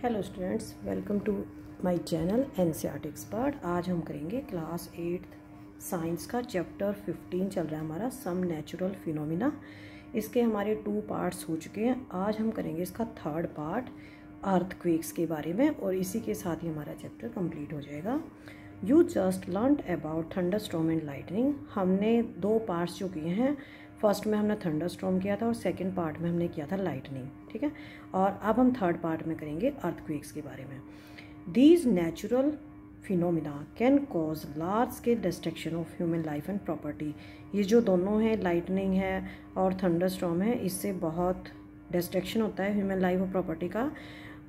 Hello students, welcome to my channel NCERT expert. आज हम करेंगे क्लास 8 साइंस का चैप्टर 15 चल रहा है हमारा सम नेचुरल फिनोमिना। इसके हमारे 2 पार्ट्स हो चुके हैं। आज हम करेंगे इसका 3rd पार्ट अर्थक्वेक्स के बारे में और इसी के साथ ही हमारा चैप्टर कंप्लीट हो जाएगा। You just learned about thunderstorm and lightning. हमने 2 पार्ट्स जो किए हैं, फर्स्ट में हमने थंडरस्टॉर्म किया था और सेकंड पार्ट में हमने किया था लाइटनिंग, ठीक है। और अब हम 3rd पार्ट में करेंगे अर्थक्वेक्स के बारे में। These natural phenomena can cause large scale destruction of human life and property. ये जो दोनों हैं, लाइटनिंग है और थंडरस्टॉर्म है, इससे बहुत डिस्ट्रक्शन होता है ह्यूमन लाइफ और प्रॉपर्टी का।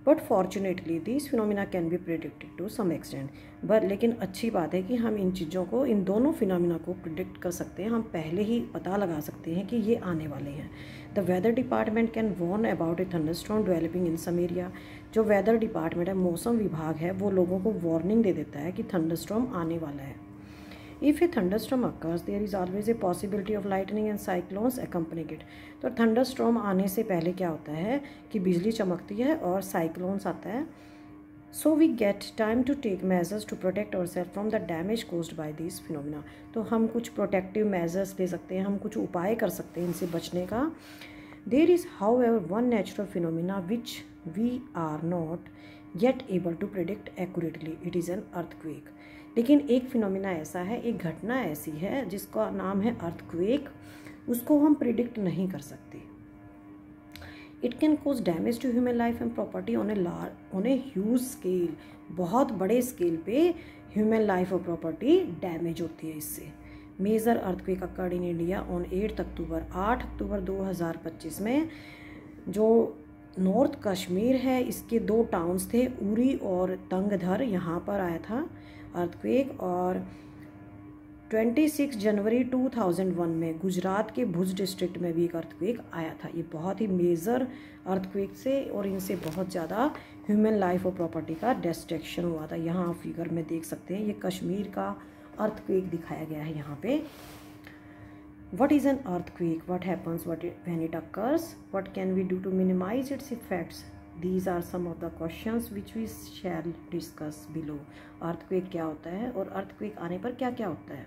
But fortunately this phenomena can be predicted to some extent. But लेकिन अच्छी बात है कि हम इन चीज़ों को, इन दोनों फिनोमिना को प्रिडिक्ट कर सकते हैं। हम पहले ही पता लगा सकते हैं कि ये आने वाले हैं। The weather department can warn about a thunderstorm developing in some area. जो वेदर डिपार्टमेंट है, मौसम विभाग है, वो लोगों को वार्निंग दे देता है कि थंडरस्टॉर्म आने वाला है। If a thunderstorm occurs, there is always a possibility of lightning and cyclones accompanying it. तो थंडरस्टॉर्म आने से पहले क्या होता है कि बिजली चमकती है और साइक्लोन्स आता है। So we get time to take measures to protect ourselves from the damage caused by these phenomena. तो हम कुछ प्रोटेक्टिव मेजर्स ले सकते हैं, हम कुछ उपाय कर सकते हैं इनसे बचने का। There is however one natural phenomena which we are not yet able to predict accurately. It is an earthquake. लेकिन एक फिनोमिना ऐसा है, एक घटना ऐसी है जिसका नाम है अर्थक्वेक। उसको हम प्रिडिक्ट नहीं कर सकते। It can cause damage to human life and property on a huge scale. बहुत बड़े स्केल पे ह्यूमन लाइफ और प्रॉपर्टी डैमेज होती है इससे। Major earthquake occurred in India on 8 October 2025 में। जो नॉर्थ कश्मीर है, इसके 2 टाउन्स थे, उरी और तंगधर, यहाँ पर आया था अर्थक्वेक। और 26 जनवरी 2001 में गुजरात के भुज डिस्ट्रिक्ट में भी एक अर्थक्वेक आया था। ये बहुत ही मेजर अर्थक्वेक से और इनसे बहुत ज़्यादा ह्यूमन लाइफ और प्रॉपर्टी का डिस्ट्रक्शन हुआ था। यहाँ आप फिगर में देख सकते हैं, ये कश्मीर का अर्थक्वेक दिखाया गया है यहाँ पे। What is an earthquake? What happens when it occurs? What can we do to minimize its effects? These are some of the questions which we shall discuss below. Earthquake क्या होता है और earthquake आने पर क्या क्या होता है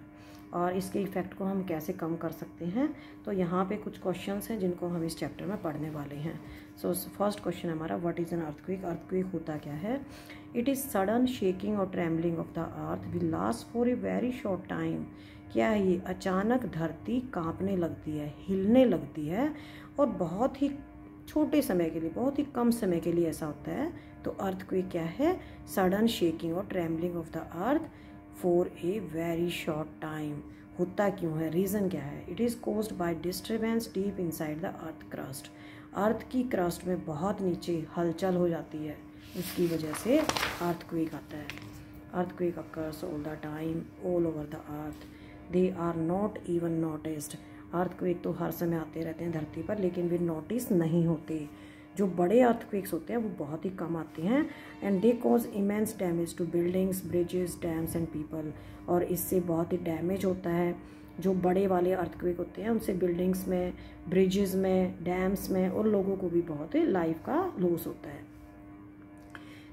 और इसके इफ़ेक्ट को हम कैसे कम कर सकते हैं। तो यहाँ पे कुछ क्वेश्चंस हैं जिनको हम इस चैप्टर में पढ़ने वाले हैं। सो फर्स्ट क्वेश्चन है हमारा, what is an earthquake? Earthquake होता क्या है? इट इज़ सडन शेकिंग और trembling of the earth will last for a very short time. क्या है ये? अचानक धरती कांपने लगती है, हिलने लगती है और बहुत ही छोटे समय के लिए, बहुत ही कम समय के लिए ऐसा होता है। तो अर्थक्वेक क्या है? सडन शेकिंग और trembling of the earth for a very short time. होता क्यों है? रीज़न क्या है? It is caused by disturbance deep inside the earth crust. Earth की क्रस्ट में बहुत नीचे हलचल हो जाती है, उसकी वजह से अर्थक्वेक आता है। Earthquake occurs all the time all over the earth. They are not even noticed. Earthquake तो हर समय आते रहते हैं धरती पर, लेकिन वे नोटिस नहीं होते। जो बड़े अर्थक्वेक्स होते हैं वो बहुत ही कम आते हैं। And they cause immense damage to buildings, bridges, dams and people. और इससे बहुत ही डैमेज होता है। जो बड़े वाले अर्थक्वेक होते हैं उनसे बिल्डिंग्स में, ब्रिजेस में, डैम्स में और लोगों को भी बहुत ही लाइफ का लॉस होता है।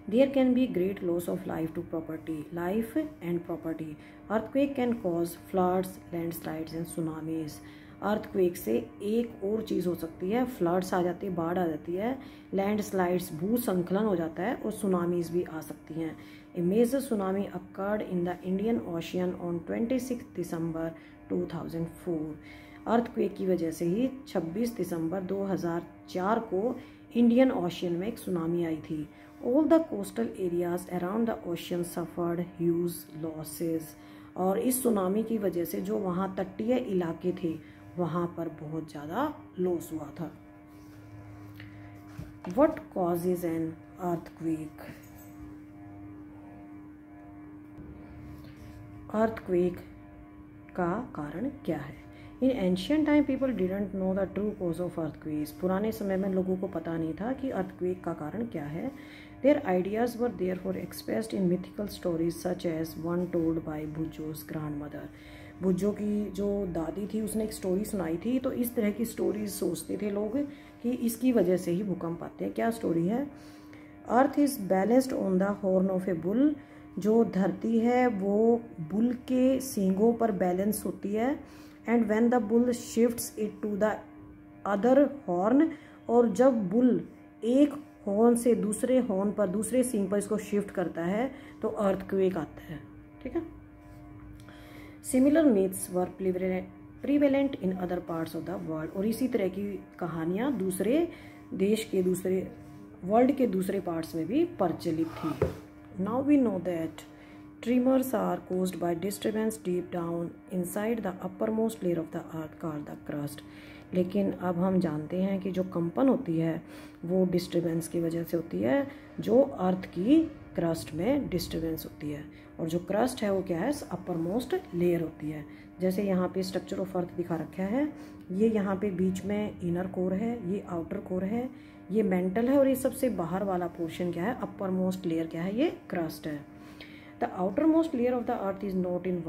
There can be great loss of life to property, life and property. Earthquake can cause floods, landslides and tsunamis. Earthquake से एक और चीज़ हो सकती है, फ्लड्स आ जाती है, बाढ़ आ जाती है, लैंडस्लाइड्स, भूसंकलन हो जाता है और सुनामीज भी आ सकती हैं। A major tsunami occurred in the Indian Ocean on 26 December 2004। Earthquake की वजह से ही 26 दिसंबर 2004 को इंडियन ओशियन में एक सुनामी आई थी। All the coastal areas around the ocean suffered huge losses. और इस सुनामी की वजह से जो वहाँ तटीय इलाके थे वहाँ पर बहुत ज़्यादा लॉस हुआ था। What causes an earthquake? Earthquake का कारण क्या है? In ancient time people didn't know the true cause of earthquakes. पुराने समय में लोगों को पता नहीं था कि अर्थक्वेक का कारण क्या है। There ideas were therefore expressed in mythical stories such as one told by Bhujjo's grandmother. Bhujjo की जो दादी थी उसने एक स्टोरी सुनाई थी, तो इस तरह की स्टोरीज सोचते थे लोग कि इसकी वजह से ही भूकंप आते हैं। क्या स्टोरी है? Earth is balanced on the horn of A bull. जो धरती है वो बुल के सींगों पर बैलेंस होती है। And when the bull shifts it to the other horn, और जब बुल एक हॉर्न से दूसरे हॉर्न पर, दूसरे सींग पर इसको शिफ्ट करता है तो अर्थक्वेक आता है। ठीक है। Similar myths were prevalent in other parts of the world. और इसी तरह की कहानियाँ दूसरे देश के, दूसरे वर्ल्ड के दूसरे पार्ट्स में भी प्रचलित थी। Now we know that tremors are caused by disturbance deep down inside the upper most layer of the earth called the crust. लेकिन अब हम जानते हैं कि जो कंपन होती है वो डिस्टर्बेंस की वजह से होती है, जो अर्थ की क्रस्ट में डिस्टर्बेंस होती है। और जो क्रस्ट है वो क्या है, अपर मोस्ट लेयर होती है। जैसे यहाँ पे स्ट्रक्चर ऑफ अर्थ दिखा रखा है, ये यहाँ पे बीच में इनर कोर है, ये आउटर कोर है, ये मेंटल है, और ये सबसे बाहर वाला पोर्शन क्या है, अपर मोस्ट लेयर क्या है, ये क्रस्ट है। The outer most layer of the earth is not in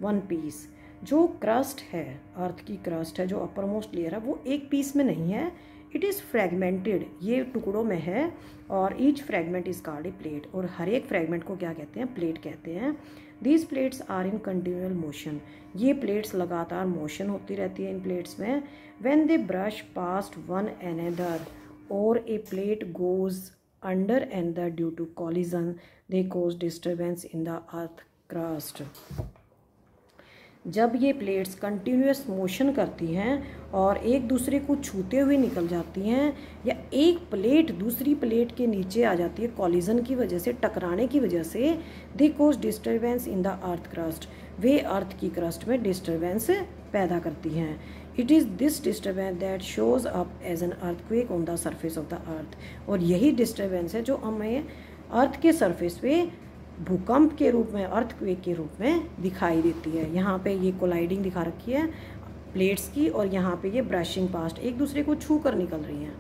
one piece. जो क्रस्ट है, अर्थ की क्रस्ट है, जो अपर मोस्ट लेयर है, वो एक पीस में नहीं है। इट इज़ फ्रेगमेंटेड, ये टुकड़ों में है। और each fragment is called a plate. और हर एक फ्रेगमेंट को क्या कहते हैं, प्लेट कहते हैं। These plates are in continual motion. ये प्लेट्स लगातार मोशन होती रहती है इन प्लेट्स में। When they brush past one another or a plate goes under another due to collision, they cause disturbance in the earth crust. जब ये plates continuous motion करती हैं और एक दूसरे को छूते हुए निकल जाती हैं, या एक प्लेट दूसरी प्लेट के नीचे आ जाती है कॉलिजन की वजह से, टकराने की वजह से, they cause disturbance in the earth crust. वे अर्थ की क्रस्ट में डिस्टर्बेंस पैदा करती हैं। It is this disturbance that shows up as an earthquake on the surface of the earth. और यही डिस्टर्बेंस है जो हमें अर्थ के सरफेस पे भूकंप के रूप में, अर्थक्वेक के रूप में दिखाई देती है। यहाँ पे ये कोलाइडिंग दिखा रखी है प्लेट्स की, और यहाँ पे ये ब्रशिंग पास्ट, एक दूसरे को छू कर निकल रही हैं।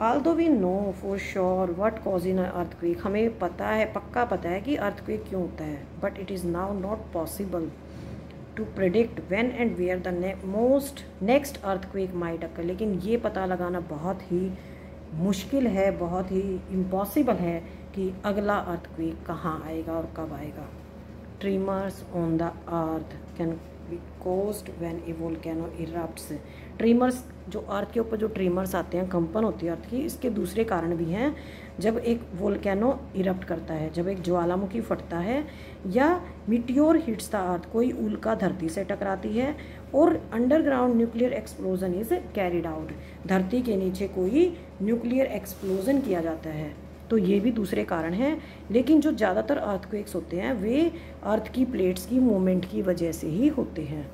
Although we know for sure what cause in earthquake, हमें पता है, पक्का पता है कि अर्थक्वेक क्यों होता है, but it is now not possible to predict when and where the next earthquake might occur. लेकिन ये पता लगाना बहुत ही मुश्किल है, बहुत ही इम्पॉसिबल है कि अगला अर्थक्वेक कहाँ आएगा और कब आएगा। Tremors on the earth can be caused when a volcano erupts. Tremors, जो अर्थ के ऊपर जो ट्रीमर्स आते हैं, कंपन होती है अर्थ की, इसके दूसरे कारण भी हैं। जब एक वोल्केनो इरप्ट करता है, जब एक ज्वालामुखी फटता है, या मिटियोर हिट्स द अर्थ, कोई उल्का धरती से टकराती है, और underground nuclear explosion is carried out, धरती के नीचे कोई न्यूक्लियर एक्सप्लोजन किया जाता है, तो ये भी दूसरे कारण हैं। लेकिन जो ज़्यादातर अर्थक्वेक्स होते हैं वे अर्थ की प्लेट्स की मूवमेंट की वजह से ही होते हैं।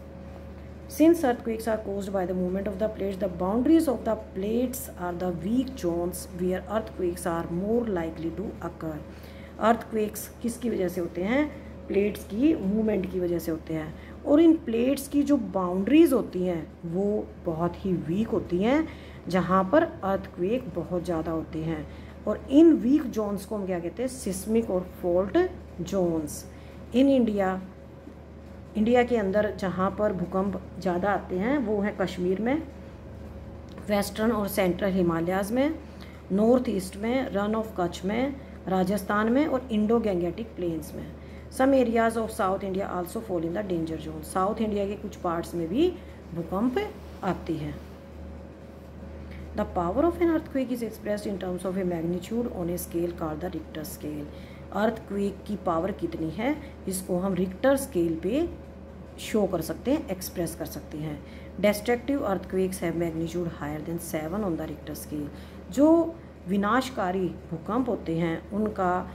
Since earthquakes are caused by the movement of the plates, the boundaries of the plates are the weak zones where earthquakes are more likely to occur. Earthquakes किसकी वजह से होते हैं, प्लेट्स की मूवमेंट की वजह से होते हैं। और इन प्लेट्स की जो बाउंड्रीज होती हैं वो बहुत ही वीक होती हैं, जहाँ पर अर्थक्वेक बहुत ज़्यादा होते हैं। और इन वीक जोन्स को हम क्या कहते हैं, सिस्मिक और फॉल्ट जोन्स। इन इंडिया के अंदर जहाँ पर भूकंप ज़्यादा आते हैं वो है कश्मीर में, वेस्टर्न और सेंट्रल हिमालयाज़ में, नॉर्थ ईस्ट में, रन ऑफ कच्छ में, राजस्थान में, और इंडो गैंगेटिक प्लेन्स में। Some areas of south India also fall in the danger zone. South India के कुछ पार्ट्स में भी भूकंप आती है। The power of an earthquake is expressed in terms of a magnitude on a scale called the Richter scale. Earthquake की power कितनी है, इसको हम रिक्टर स्केल पे शो कर सकते हैं, एक्सप्रेस कर सकते हैं। Destructive earthquakes have magnitude higher than 7 on the Richter scale. जो विनाशकारी भूकंप होते हैं उनका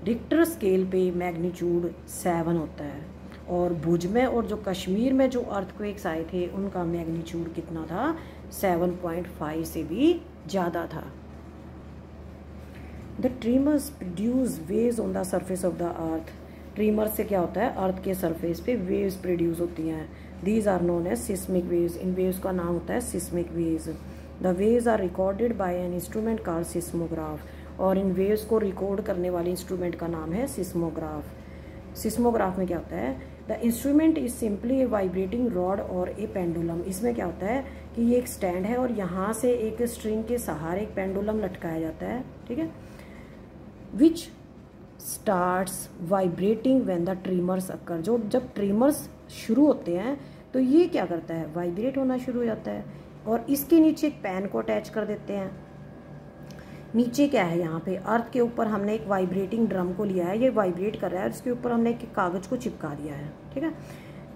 रिक्टर स्केल पे मैग्नीट्यूड 7 होता है। और भुज में और जो कश्मीर में जो अर्थक्वेक्स आए थे उनका मैग्नीट्यूड कितना था, 7.5 से भी ज़्यादा था। The tremors produce waves on the surface of the earth. Tremors से क्या होता है, अर्थ के सरफेस पे वेव्स प्रोड्यूस होती हैं। These are known as seismic waves. इन वेव्स का नाम होता है seismic waves. The waves are recorded by an instrument called seismograph. और इन वेव्स को रिकॉर्ड करने वाले इंस्ट्रूमेंट का नाम है सिस्मोग्राफ। सिस्मोग्राफ में क्या होता है, the instrument is simply A vibrating rod और ए पेंडुलम। इसमें क्या होता है, कि ये एक स्टैंड है और यहाँ से एक स्ट्रिंग के सहारे एक पेंडुलम लटकाया जाता है, ठीक है, which starts vibrating when the tremors occur. जो जब ट्रिमर्स शुरू होते हैं तो ये क्या करता है, वाइब्रेट होना शुरू हो जाता है। और इसके नीचे एक पैन को अटैच कर देते हैं। नीचे क्या है, यहाँ पे अर्थ के ऊपर हमने एक वाइब्रेटिंग ड्रम को लिया है, ये वाइब्रेट कर रहा है, इसके ऊपर हमने एक कागज़ को चिपका दिया है, ठीक है।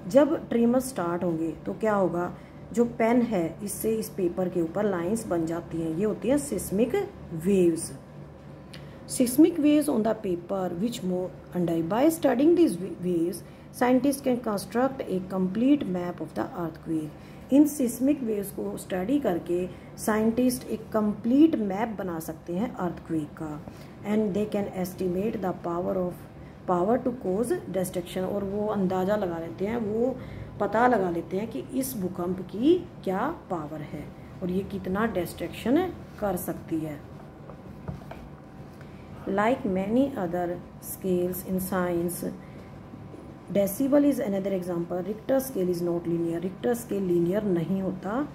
जब ट्रिमर्स स्टार्ट होंगे तो क्या होगा, जो पेन है इससे इस पेपर के ऊपर लाइंस बन जाती हैं, ये होती हैं seismic waves. Seismic waves on the paper which move under. By studying these waves, scientists can construct a complete map of the earthquake. इन सिस्मिक वेव्स को स्टडी करके साइंटिस्ट एक कंप्लीट मैप बना सकते हैं अर्थक्वेक का। And they can estimate the power to cause destruction. और वो अंदाज़ा लगा लेते हैं, वो पता लगा लेते हैं कि इस भूकंप की क्या पावर है और ये कितना डिस्ट्रक्शन कर सकती है। Like many other scales in science, decibel is another example. Richter scale is not linear. Richter scale linear नहीं होता.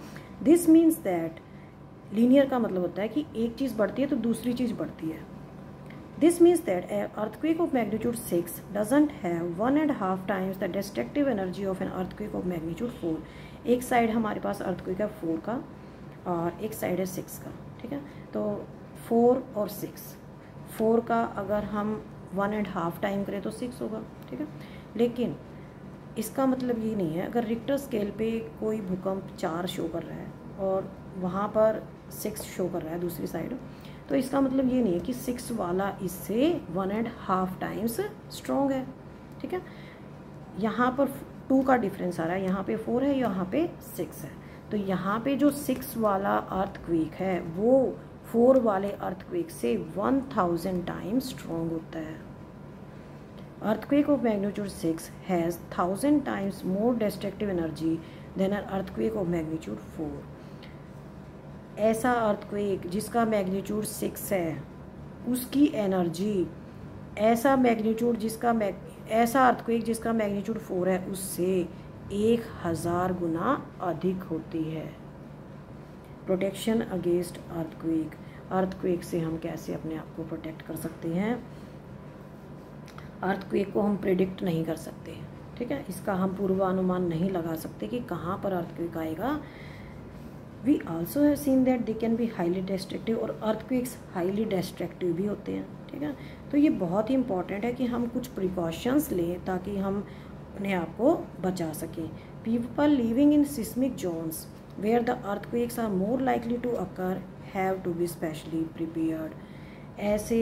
This means that linear का मतलब होता है कि एक चीज़ बढ़ती है तो दूसरी चीज़ बढ़ती है। This means that an earthquake of magnitude 6 doesn't have 1.5 times the destructive energy of an earthquake of magnitude 4. एक साइड हमारे पास earthquake है 4 का और एक साइड है 6 का, ठीक है। तो 4 और 6, 4 का अगर हम 1.5 टाइम करें तो 6 होगा, ठीक है। लेकिन इसका मतलब ये नहीं है, अगर रिक्टर स्केल पे कोई भूकंप 4 शो कर रहा है और वहाँ पर 6 शो कर रहा है दूसरी साइड, तो इसका मतलब ये नहीं है कि 6 वाला इससे 1.5 टाइम्स स्ट्रॉन्ग है, ठीक है। यहाँ पर 2 का डिफरेंस आ रहा है, यहाँ पे 4 है, यहाँ पे 6 है। तो यहाँ पे जो 6 वाला अर्थक्वेक है वो 4 वाले अर्थक्वेक से 1000 टाइम्स स्ट्रॉन्ग होता है। Earthquake of magnitude 6 has 1000 times more destructive energy than an earthquake of magnitude 4। ऐसा अर्थक्वेक जिसका मैग्नीट्यूड 6 है उसकी एनर्जी ऐसा अर्थक्वेक जिसका मैग्नीट्यूड 4 है उससे 1000 गुना अधिक होती है। Protection against earthquake. अर्थक्वेक से हम कैसे अपने आप को प्रोटेक्ट कर सकते हैं। अर्थक्वेक को हम प्रेडिक्ट नहीं कर सकते, ठीक है, इसका हम पूर्वानुमान नहीं लगा सकते कि कहाँ पर अर्थक्वेक आएगा। We also have seen that they can be highly destructive, और अर्थक्वेक्स हाईली डिस्ट्रक्टिव भी होते हैं, ठीक है। तो ये बहुत ही इंपॉर्टेंट है कि हम कुछ प्रिकॉशंस लें ताकि हम अपने आप को बचा सकें। People living in seismic zones where the earthquakes are more likely to occur have to be specially prepared. ऐसे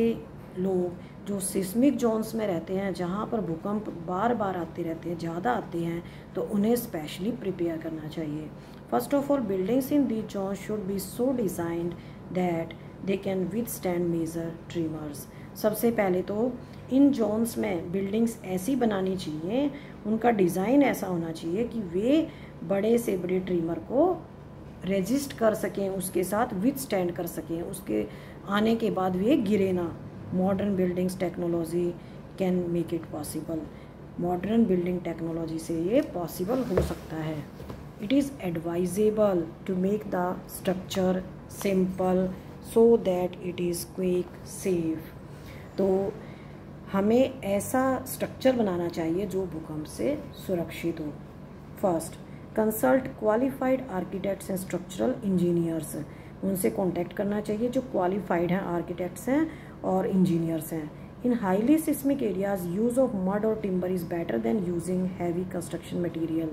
लोग जो सिस्मिक जोन्स में रहते हैं जहाँ पर भूकंप बार बार आते रहते हैं, ज़्यादा आते हैं, तो उन्हें स्पेशली प्रिपेयर करना चाहिए। First of all, buildings in these zones should be so designed that they can withstand major tremors. सबसे पहले तो इन जोन्स में बिल्डिंग्स ऐसी बनानी चाहिए, उनका डिज़ाइन ऐसा होना चाहिए कि वे बड़े से बड़े ट्रिमर को रेजिस्ट कर सकें, उसके साथ विथस्टैंड कर सकें, उसके आने के बाद वे गिरे ना। Modern buildings technology can make it possible. Modern building technology से ये पॉसिबल हो सकता है। It is advisable to make the structure simple so that it is quick safe. तो हमें ऐसा स्ट्रक्चर बनाना चाहिए जो भूकंप से सुरक्षित हो। First, consult qualified architects and structural engineers. उनसे कांटेक्ट करना चाहिए जो क्वालिफाइड हैं, आर्किटेक्ट्स हैं और इंजीनियर्स हैं। In highly seismic areas use of mud or timber is better than using heavy construction material.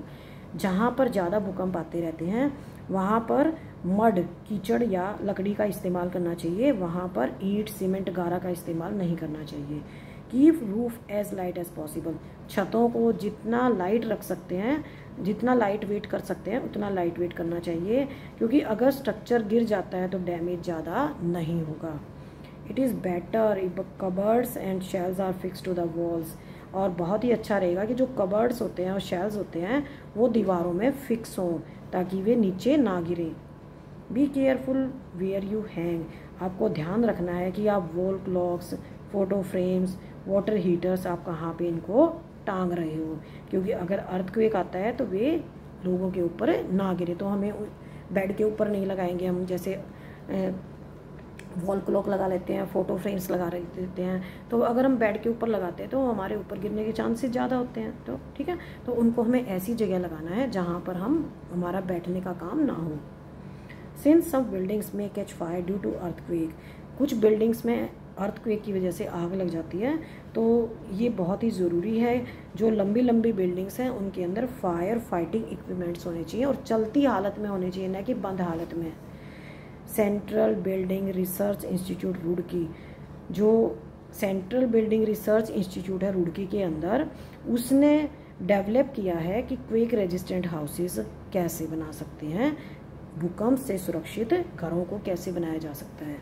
जहाँ पर ज़्यादा भूकंप आते रहते हैं वहाँ पर मड, कीचड़ या लकड़ी का इस्तेमाल करना चाहिए, वहाँ पर ईंट, सीमेंट, गारा का इस्तेमाल नहीं करना चाहिए। Keep roof as light as possible. छतों को जितना लाइट रख सकते हैं, जितना लाइट वेट कर सकते हैं उतना लाइट वेट करना चाहिए, क्योंकि अगर स्ट्रक्चर गिर जाता है तो डैमेज ज़्यादा नहीं होगा। It is better if cupboards and shelves are fix to the walls. और बहुत ही अच्छा रहेगा कि जो कबर्ड्स होते हैं और शेल्स होते हैं वो दीवारों में फिक्स हों ताकि वे नीचे ना गिरें। Be careful where you hang. आपको ध्यान रखना है कि आप wall clocks, photo frames, water heaters आप कहाँ पे इनको टांग रहे हो, क्योंकि अगर अर्थक्वेक आता है तो वे लोगों के ऊपर ना गिरे। तो हमें बेड के ऊपर नहीं लगाएंगे हम, जैसे वॉल क्लॉक लगा लेते हैं, फ़ोटो फ्रेम्स लगा देते हैं, तो अगर हम बेड के ऊपर लगाते हैं तो हमारे ऊपर गिरने के चांसेस ज़्यादा होते हैं। तो ठीक है, तो उनको हमें ऐसी जगह लगाना है जहाँ पर हमारा बैठने का काम ना हो। Since some buildings may catch fire due to earthquake, कुछ बिल्डिंग्स में अर्थक्वेक की वजह से आग लग जाती है, तो ये बहुत ही ज़रूरी है जो लंबी लंबी बिल्डिंग्स हैं उनके अंदर फायर फाइटिंग इक्विपमेंट्स होने चाहिए और चलती हालत में होने चाहिए, न कि बंद हालत में। Central building research institute Roorkee, जो सेंट्रल बिल्डिंग रिसर्च इंस्टीट्यूट है रुड़की के अंदर, उसने डेवलप किया है कि क्वेक रेजिस्टेंट हाउसेस कैसे बना सकते हैं, भूकंप से सुरक्षित घरों को कैसे बनाया जा सकता है।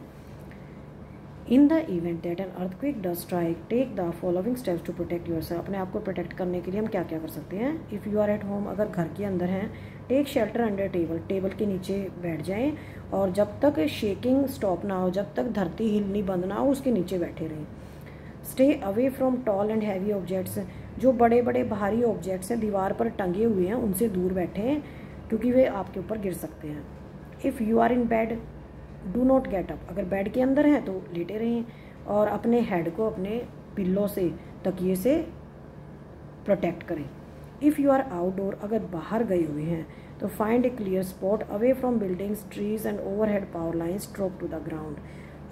In the event that an earthquake does strike take the following steps to protect yourself, अपने आप को प्रोटेक्ट करने के लिए हम क्या क्या कर सकते हैं। If you are at home, अगर घर के अंदर हैं, take shelter under table, table के नीचे बैठ जाएं और जब तक शेकिंग स्टॉप ना हो, जब तक धरती हिलनी बंद ना हो, उसके नीचे बैठे रहें। Stay away from tall and heavy objects, जो बड़े बड़े भारी ऑब्जेक्ट्स हैं दीवार पर टंगे हुए हैं उनसे दूर बैठें क्योंकि वे आपके ऊपर गिर सकते हैं। If you are in bed do not get up, अगर बेड के अंदर हैं तो लेटे रहें और अपने हेड को अपने पिल्लो से, तकिए से प्रोटेक्ट करें। इफ़ यू आर आउटडोर, अगर बाहर गए हुए हैं तो find a clear spot away from buildings, trees and overhead power lines drop to the ground,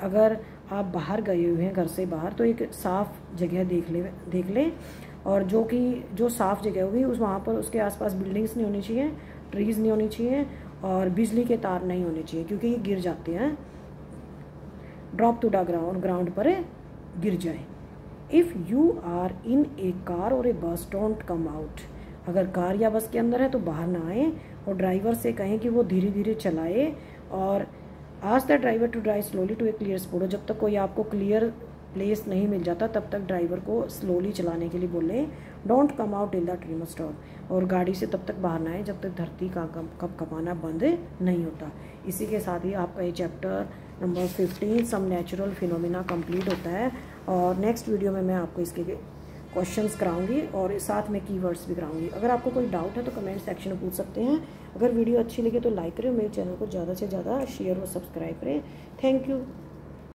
अगर आप बाहर गए हुए हैं घर से बाहर तो एक साफ़ जगह देख लें और जो साफ़ जगह होगी वहाँ पर उसके आसपास बिल्डिंग्स नहीं होनी चाहिए, ट्रीज़ नहीं होनी चाहिए और बिजली के तार नहीं होने चाहिए क्योंकि ये गिर जाते हैं। Drop to the ground, ground पर गिर जाए। If you are in a car or a bus don't come out, अगर कार या बस के अंदर है तो बाहर ना आए और ड्राइवर से कहें कि वो धीरे धीरे चलाए और ask the driver to drive slowly to a clear spot, जब तक कोई आपको क्लियर प्लेस नहीं मिल जाता तब तक ड्राइवर को स्लोली चलाने के लिए बोलें। Don't come out till the trim stop, और गाड़ी से तब तक बाहर ना आए जब तक धरती का कंपना बंद नहीं होता। इसी के साथ ही आपका ये chapter number 15 some natural phenomena complete होता है और नेक्स्ट वीडियो में मैं आपको इसके क्वेश्चंस कराऊंगी और साथ में कीवर्ड्स भी कराऊंगी। अगर आपको कोई डाउट है तो कमेंट सेक्शन में पूछ सकते हैं। अगर वीडियो अच्छी लगे तो लाइक करें, मेरे चैनल को ज़्यादा से ज़्यादा शेयर और सब्सक्राइब करें। Thank you.